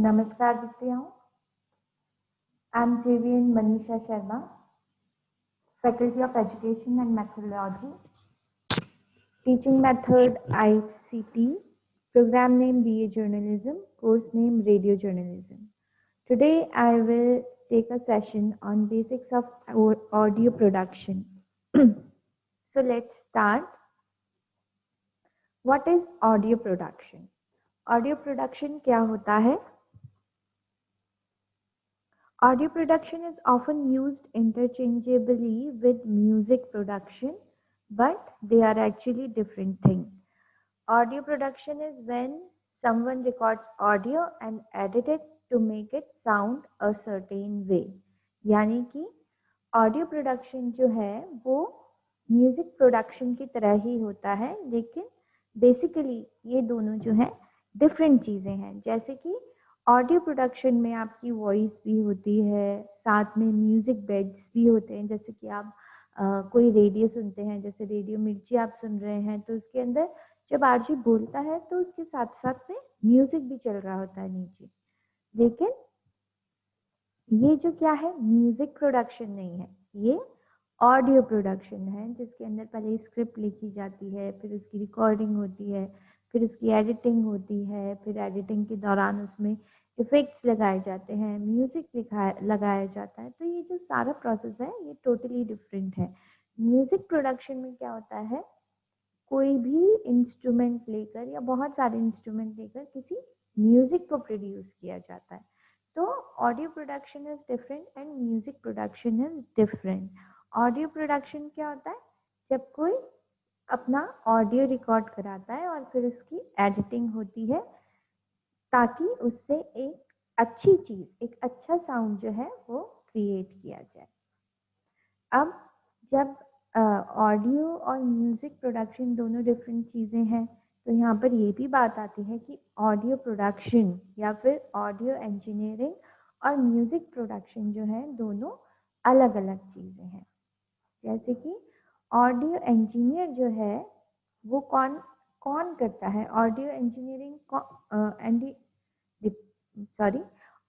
नमस्कार विद्याओं, I am JVN Manisha Sharma, Faculty of Education and Methodology, Teaching Method ICT, Program name BA Journalism, Course name Radio Journalism. Today I will take a session on basics of audio production. So let's start. What is audio production? Audio production क्या होता है? Audio production is often used interchangeably with music production, but they are actually different things. Audio production is when someone records audio and edit it to make it sound a certain way. यानी कि audio production जो है वो music production की तरह ही होता है, लेकिन बेसिकली ये दोनों जो है डिफरेंट चीज़ें हैं। जैसे कि ऑडियो प्रोडक्शन में आपकी वॉइस भी होती है, साथ में म्यूजिक बेड्स भी होते हैं। जैसे कि आप कोई रेडियो सुनते हैं, जैसे रेडियो मिर्ची आप सुन रहे हैं, तो उसके अंदर जब आरजे बोलता है तो उसके साथ साथ में म्यूजिक भी चल रहा होता है नीचे। लेकिन ये जो क्या है, म्यूजिक प्रोडक्शन नहीं है, ये ऑडियो प्रोडक्शन है, जिसके अंदर पहले स्क्रिप्ट लिखी जाती है, फिर उसकी रिकॉर्डिंग होती है, फिर उसकी एडिटिंग होती है, फिर एडिटिंग के दौरान उसमें इफेक्ट्स लगाए जाते हैं, म्यूजिक लगाया जाता है। तो ये जो सारा प्रोसेस है ये टोटली डिफरेंट है। म्यूजिक प्रोडक्शन में क्या होता है, कोई भी इंस्ट्रूमेंट लेकर या बहुत सारे इंस्ट्रूमेंट लेकर किसी म्यूजिक को प्रोड्यूस किया जाता है। तो audio production is different and music production is different. Audio production क्या होता है, जब कोई अपना ऑडियो रिकॉर्ड कराता है और फिर उसकी एडिटिंग होती है ताकि उससे एक अच्छी चीज़, एक अच्छा साउंड जो है वो क्रिएट किया जाए। अब जब ऑडियो और म्यूज़िक प्रोडक्शन दोनों डिफरेंट चीज़ें हैं, तो यहाँ पर ये भी बात आती है कि ऑडियो प्रोडक्शन या फिर ऑडियो इंजीनियरिंग और म्यूज़िक प्रोडक्शन जो है दोनों अलग अलग चीज़ें हैं। जैसे कि ऑडियो इंजीनियर जो है वो कौन करता है, ऑडियो इंजीनियरिंग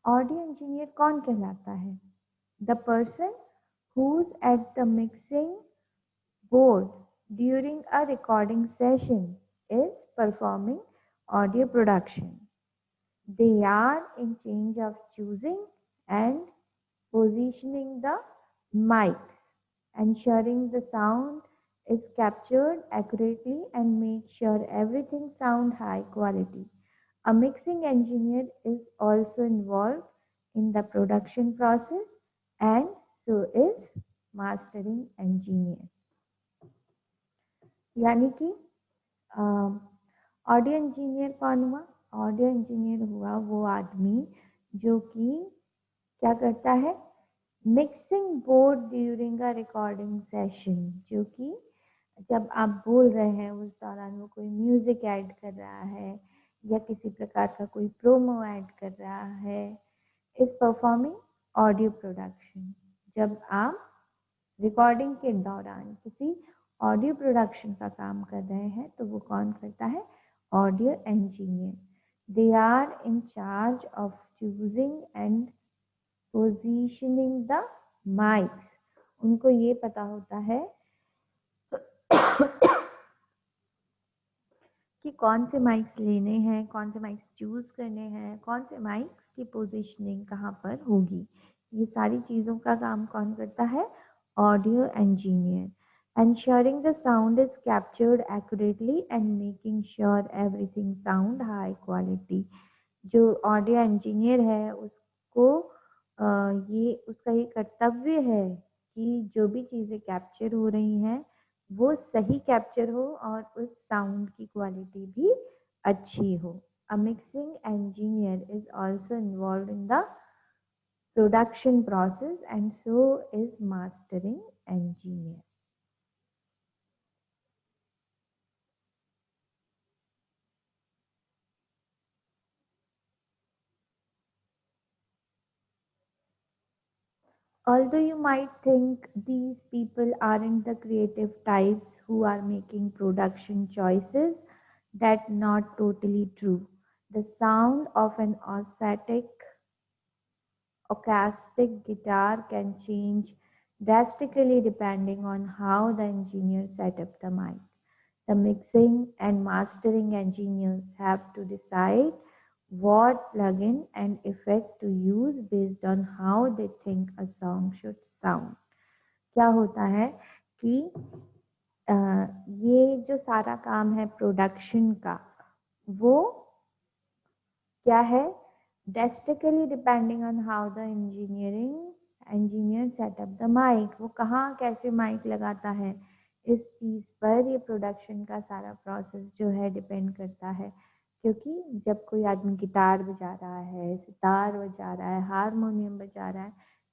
ऑडियो इंजीनियर कौन कहलाता है? The person who's at the mixing board during a recording session is performing audio production. They are in charge of choosing and positioning the mics, ensuring the sound is captured accurately and make sure everything sound high quality. A mixing engineer is also involved in the production process and so is mastering engineer. यानी कि audio engineer कौन हुआ? Audio engineer हुआ वो आदमी जो कि क्या करता है, mixing board during a recording session, जो कि जब आप बोल रहे हैं उस दौरान वो कोई म्यूजिक ऐड कर रहा है या किसी प्रकार का कोई प्रोमो ऐड कर रहा है, इज परफॉर्मिंग ऑडियो प्रोडक्शन। जब आप रिकॉर्डिंग के दौरान किसी ऑडियो प्रोडक्शन का काम कर रहे हैं तो वो कौन करता है? Audio engineer. They are in charge of choosing and positioning the mics. उनको ये पता होता है कि कौन से माइक्स लेने हैं, कौन से माइक्स चूज करने हैं, कौन से माइक्स की पोजीशनिंग कहाँ पर होगी। ये सारी चीज़ों का काम कौन करता है? audio engineer. Ensuring the sound is captured accurately and making sure everything sound high quality. जो ऑडियो इंजीनियर है उसको ये उसका ये कर्तव्य है कि जो भी चीज़ें कैप्चर हो रही हैं वो सही कैप्चर हो और उस साउंड की क्वालिटी भी अच्छी हो। A mixing engineer is also involved in the production process and so is mastering engineer. Although you might think these people aren't the creative types who are making production choices, that's not totally true. The sound of an acoustic guitar can change drastically depending on how the engineer set up the mic. The mixing and mastering engineers have to decide what plugin and effect to use based on how they think a song should sound. क्या होता है कि ये जो सारा काम है production का, वो क्या है, drastically depending on how the engineer set up the mic, वो कहाँ कैसे माइक लगाता है, इस चीज़ पर ये प्रोडक्शन का सारा प्रोसेस जो है डिपेंड करता है। क्योंकि जब कोई आदमी गिटार बजा रहा है, सितार बजा रहा है, हारमोनियम बजा रहा है,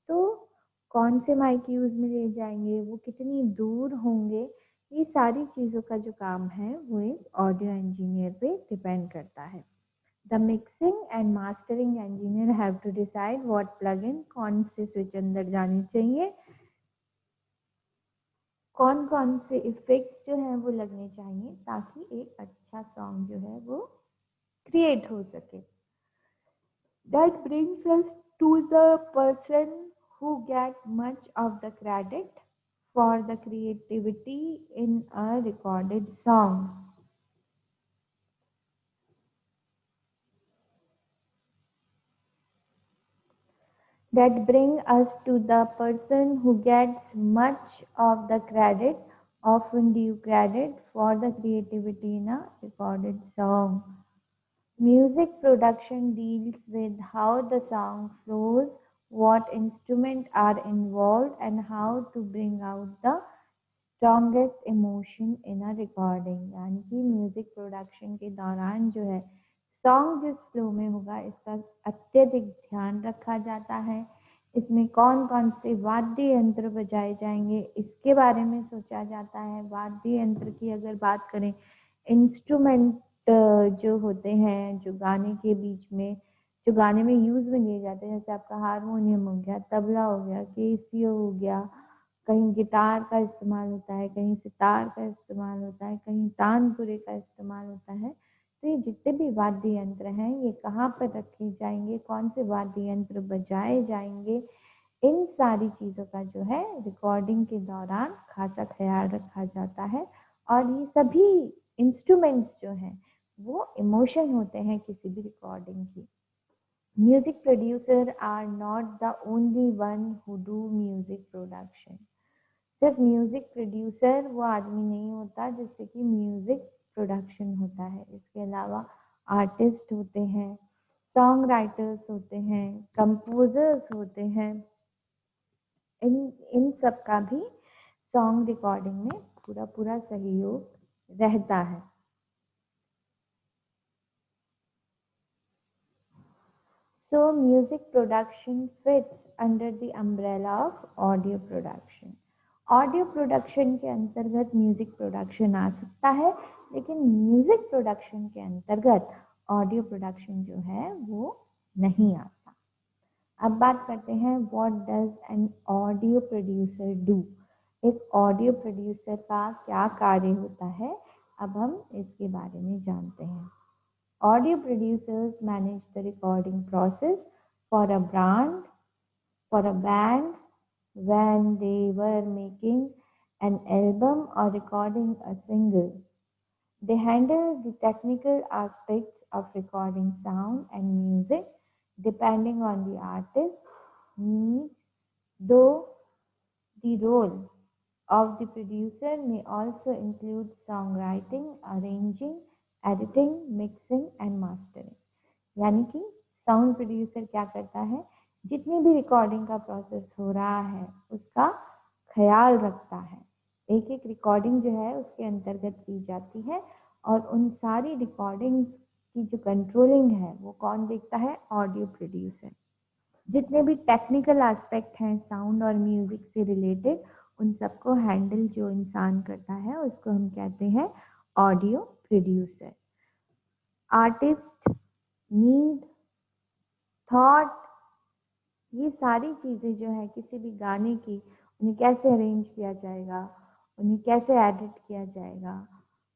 तो कौन से माइक यूज़ में लिए जाएंगे, वो कितनी दूर होंगे, ये सारी चीज़ों का जो काम है वो एक ऑडियो इंजीनियर पे डिपेंड करता है। The mixing and mastering engineer have to decide what plugin कौन से स्विच अंदर जाने चाहिए, कौन कौन से इफेक्ट्स जो हैं वो लगने चाहिए ताकि एक अच्छा सॉन्ग जो है वो क्रिएट हो सके। That brings us to the person who get much of the credit for the creativity in a recorded song. That brings us to the person who gets much of the credit, often due credit, for the creativity in a recorded song. Music production deals with how the song flows, what instruments are involved, and how to bring out the strongest emotion in a recording। यानी कि music production के दौरान जो है song जिस flow में होगा इसका अत्यधिक ध्यान रखा जाता है। इसमें कौन कौन से वाद्य यंत्र बजाए जाएंगे इसके बारे में सोचा जाता है। वाद्य यंत्र की अगर बात करें, इंस्ट्रूमेंट जो होते हैं जो गाने के बीच में जो गाने में यूज़ में लिए जाते हैं, जैसे आपका हारमोनियम हो गया, तबला हो गया, केसियो हो गया, कहीं गिटार का इस्तेमाल होता है, कहीं सितार का इस्तेमाल होता है, कहीं तानपुरे का इस्तेमाल होता है। तो ये जितने भी वाद्य यंत्र हैं ये कहाँ पर रखे जाएंगे, कौन से वाद्य यंत्र बजाए जाएंगे, इन सारी चीज़ों का जो है रिकॉर्डिंग के दौरान खासा ख्याल रखा जाता है। और ये सभी इंस्ट्रूमेंट्स जो हैं वो इमोशन होते हैं किसी भी रिकॉर्डिंग की। Music producer are not the only one who do music production. सिर्फ म्यूजिक प्रोड्यूसर वो आदमी नहीं होता जिससे कि म्यूजिक प्रोडक्शन होता है। इसके अलावा आर्टिस्ट होते हैं, सॉन्ग राइटर्स होते हैं, कंपोजर्स होते हैं। इन सब का भी सॉन्ग रिकॉर्डिंग में पूरा पूरा सहयोग रहता है। So music production fits under the umbrella of audio production. Audio production के अंतर्गत म्यूजिक प्रोडक्शन आ सकता है, लेकिन म्यूजिक प्रोडक्शन के अंतर्गत ऑडियो प्रोडक्शन जो है वो नहीं आता। अब बात करते हैं what does an audio producer do. एक ऑडियो प्रोड्यूसर का क्या कार्य होता है, अब हम इसके बारे में जानते हैं। Audio producers manage the recording process for a band when they were making an album or recording a single. They handle the technical aspects of recording sound and music depending on the artist's needs, though the role of the producer may also include songwriting, arranging, editing, mixing and mastering. यानी कि sound producer क्या करता है, जितनी भी recording का process हो रहा है उसका ख्याल रखता है। एक एक रिकॉर्डिंग जो है उसके अंतर्गत की जाती है और उन सारी रिकॉर्डिंग की जो कंट्रोलिंग है वो कौन देखता है, ऑडियो प्रोड्यूसर। जितने भी टेक्निकल एस्पेक्ट हैं साउंड और म्यूजिक से रिलेटेड उन सबको हैंडल जो इंसान करता है उसको हम कहते हैं audio producer. Artist, need, thought, ये सारी चीज़ें जो है किसी भी गाने की, उन्हें कैसे अरेंज किया जाएगा, उन्हें कैसे एडिट किया जाएगा,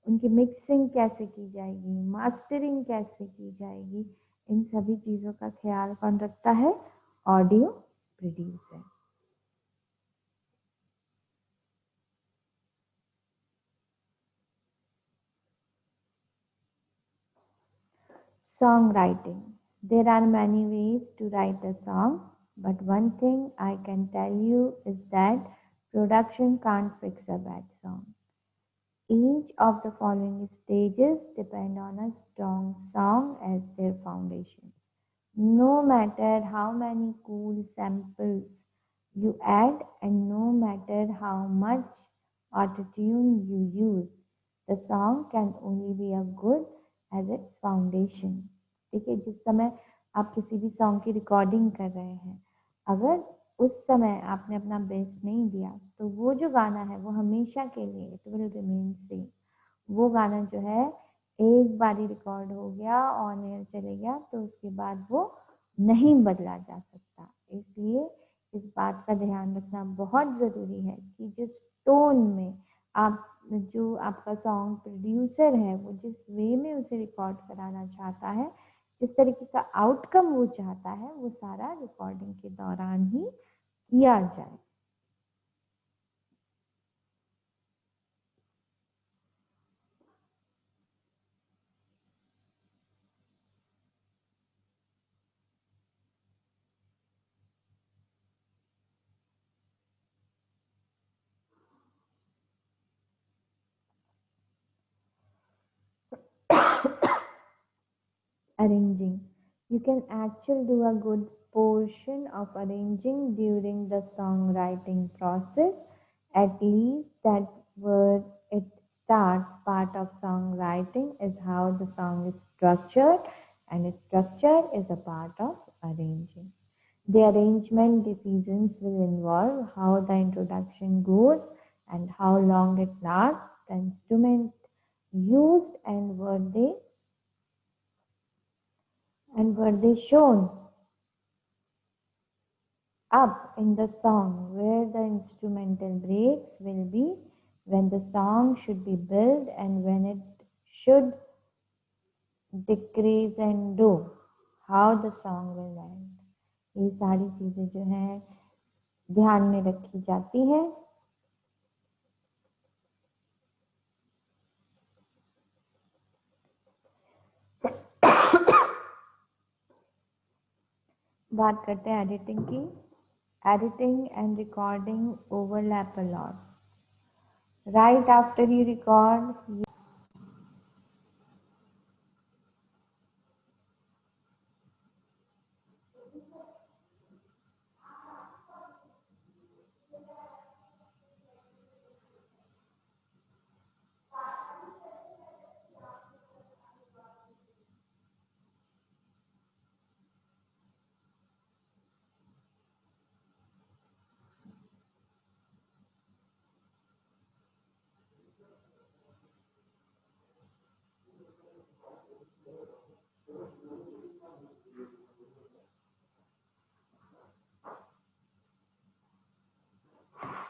उनकी मिक्सिंग कैसे की जाएगी, मास्टरिंग कैसे की जाएगी, इन सभी चीज़ों का ख्याल कौन रखता है? Audio producer. Songwriting. There are many ways to write a song, but one thing I can tell you is that production can't fix a bad song. Each of the following stages depend on a strong song as their foundation. No matter how many cool samples you add, and no matter how much autotune you use, the song can only be as good as its foundation. ठीक है, जिस समय आप किसी भी song की recording कर रहे हैं, अगर उस समय आपने अपना बेस्ट नहीं दिया तो वो जो गाना है वो हमेशा के लिए इट विल रिमेन सेम। वो गाना जो है एक बारी रिकॉर्ड हो गया, ऑन एयर चले गया, तो उसके बाद वो नहीं बदला जा सकता। इसलिए इस बात का ध्यान रखना बहुत ज़रूरी है कि जिस टोन में आप जो आपका सॉन्ग प्रोड्यूसर है वो जिस वे में उसे रिकॉर्ड कराना चाहता है, जिस तरीके का आउटकम वो चाहता है, वो सारा रिकॉर्डिंग के दौरान ही किया जाए। Arranging. You can actually do a good portion of arranging during the songwriting process. At least that where it starts. Part of songwriting is how the song is structured, and structure is a part of arranging. The arrangement decisions will involve how the introduction goes and how long it lasts, the instrument used and were they shown up in the song. Where the instrumental breaks will be when the song should be built and when it should decrease and do how the song will end. ये सारी चीज़ें जो हैं ध्यान में रखी जाती हैं। बात करते हैं एडिटिंग की। Editing and recording overlap a lot. Right after you record,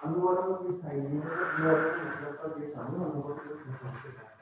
Allora mi sai, io non ho fatto che fanno, non ho fatto che